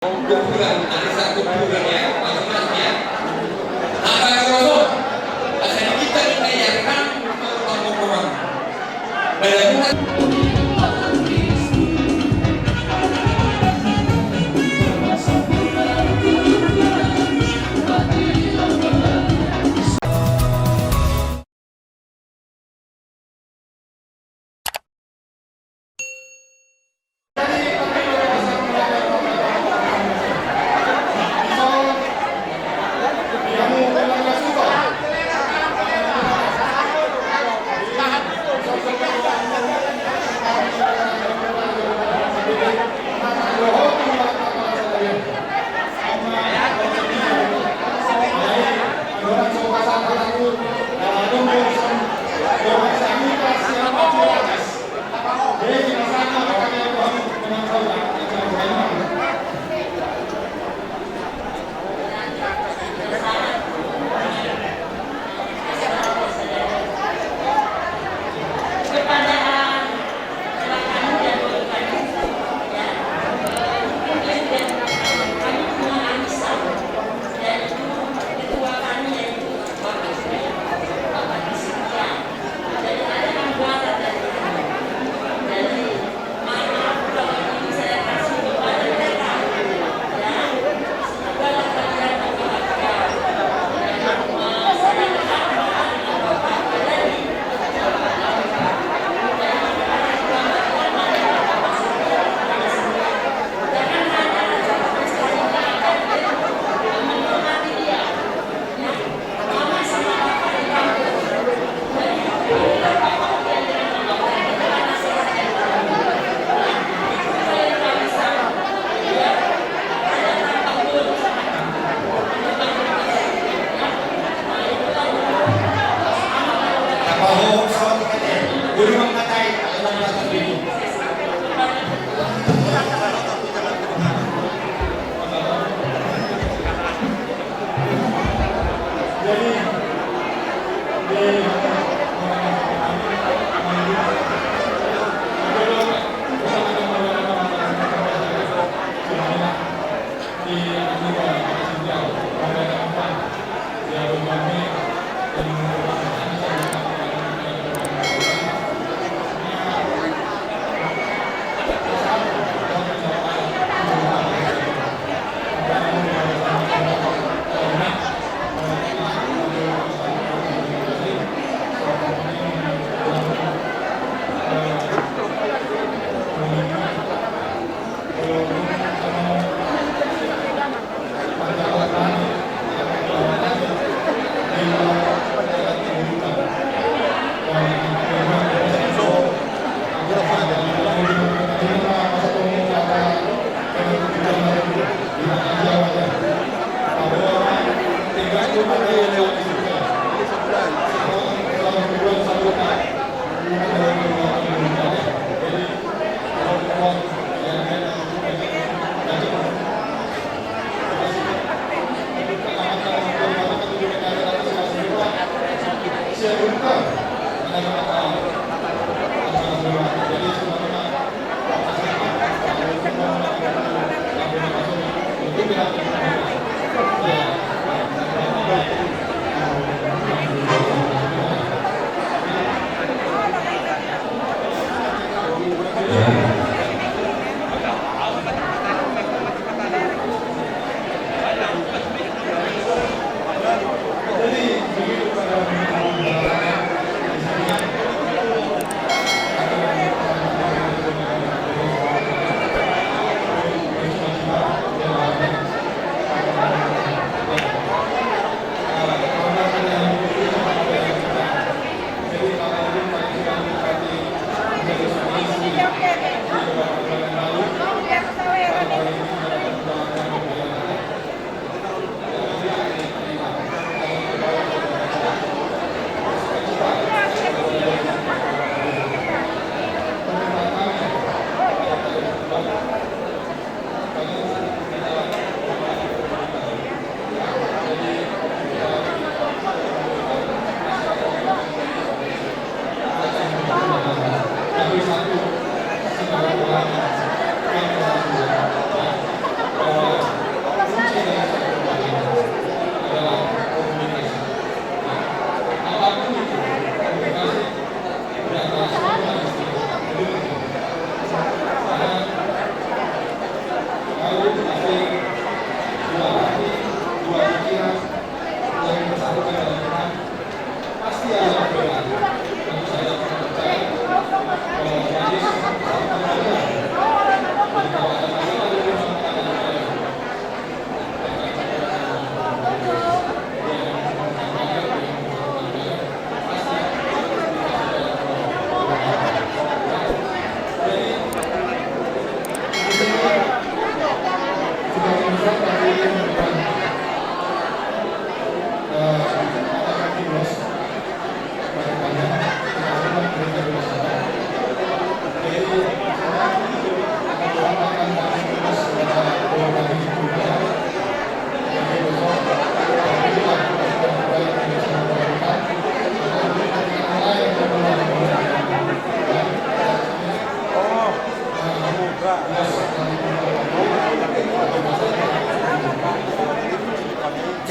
Kuburan, ada satu kuburan ya, masing-masing ya. Apa yang ngomong? Asal kita dibayarkan orang-orang. Bayarkan.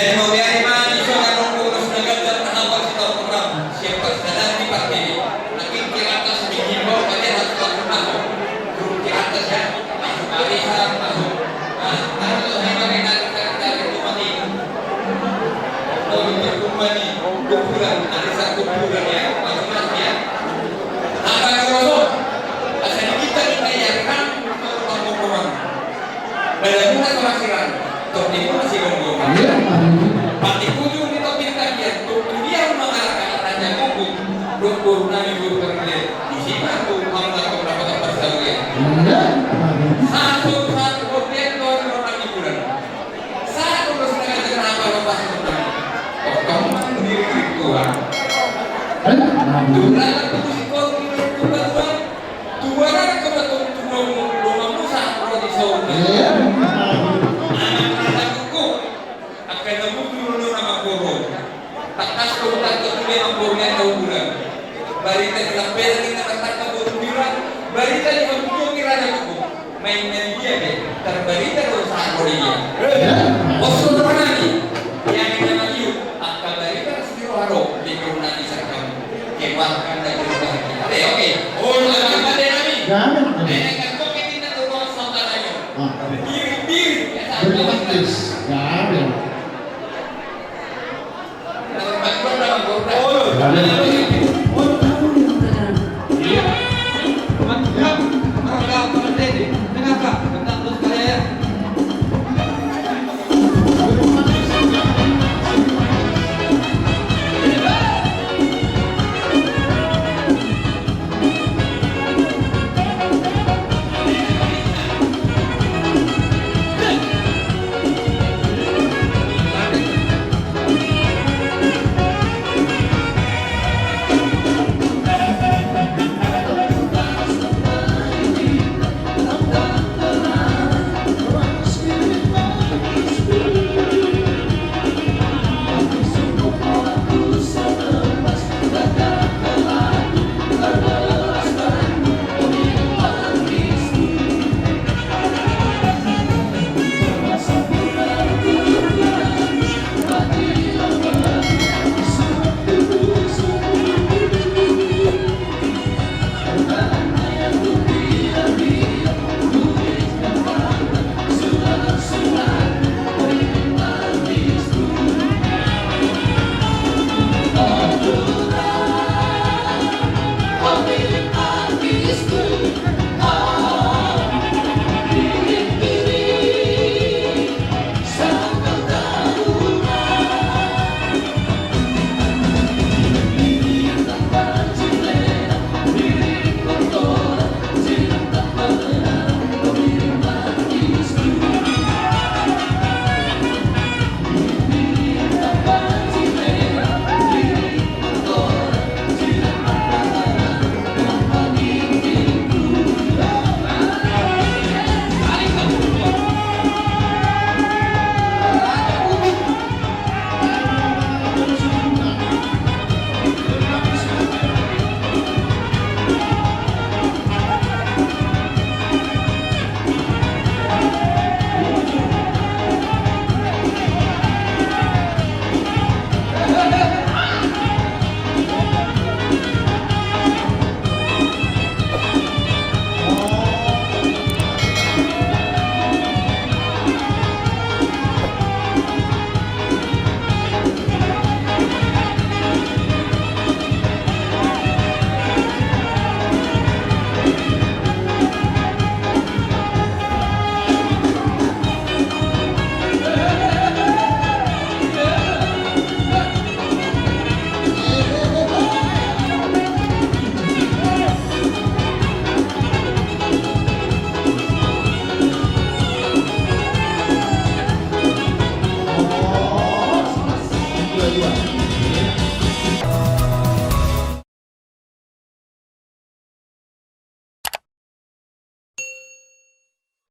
Dan membiayai mahasiswa yang mengurus negara dan menambah kita program siapa sedang dipakai. Nanti di atas dihimbau kalian harus masuk grup di atas ya, masuk arisan, masuk. Kalau saya pakai dari rumah ini, mau berkumpulan nih, kumpulan arisan kumpulan ya, masing-masing ya. Apa yang masuk? Asal kita dibayarkan untuk pengumuman. Dalam kita perhatikan, topik itu masih ngomong. Pati kujung di topik tadi ya, dia mengarahkan tanya buku, guru nami guru kerja. Di sini aku mengaku berapa tempat saya. Satu objek dua orang bulan. Satu bersenang dengan apa lepas tentang. Oh kamu berdiri Tuhan. Tuhan aku sikol Tuhan aku betul Tuhan rumah Musa roti sorga. Akan nemu dulu nama guru. Takas kutat ketulis ambornya tahu bulan. Barita dilapel kita katakan guru bilang. Barita dihampuh kira cukup. Main-main dia deh. Terbarita urusan dia. Oh saudara nih. Yang nama Yu. Akal barita sendiri harus dikurna di sana. Kemarkan dari rumah kita. Oke. Oh lama deh kami. Nenek kan kok kita turun saudara yo. Diri. Ya tak.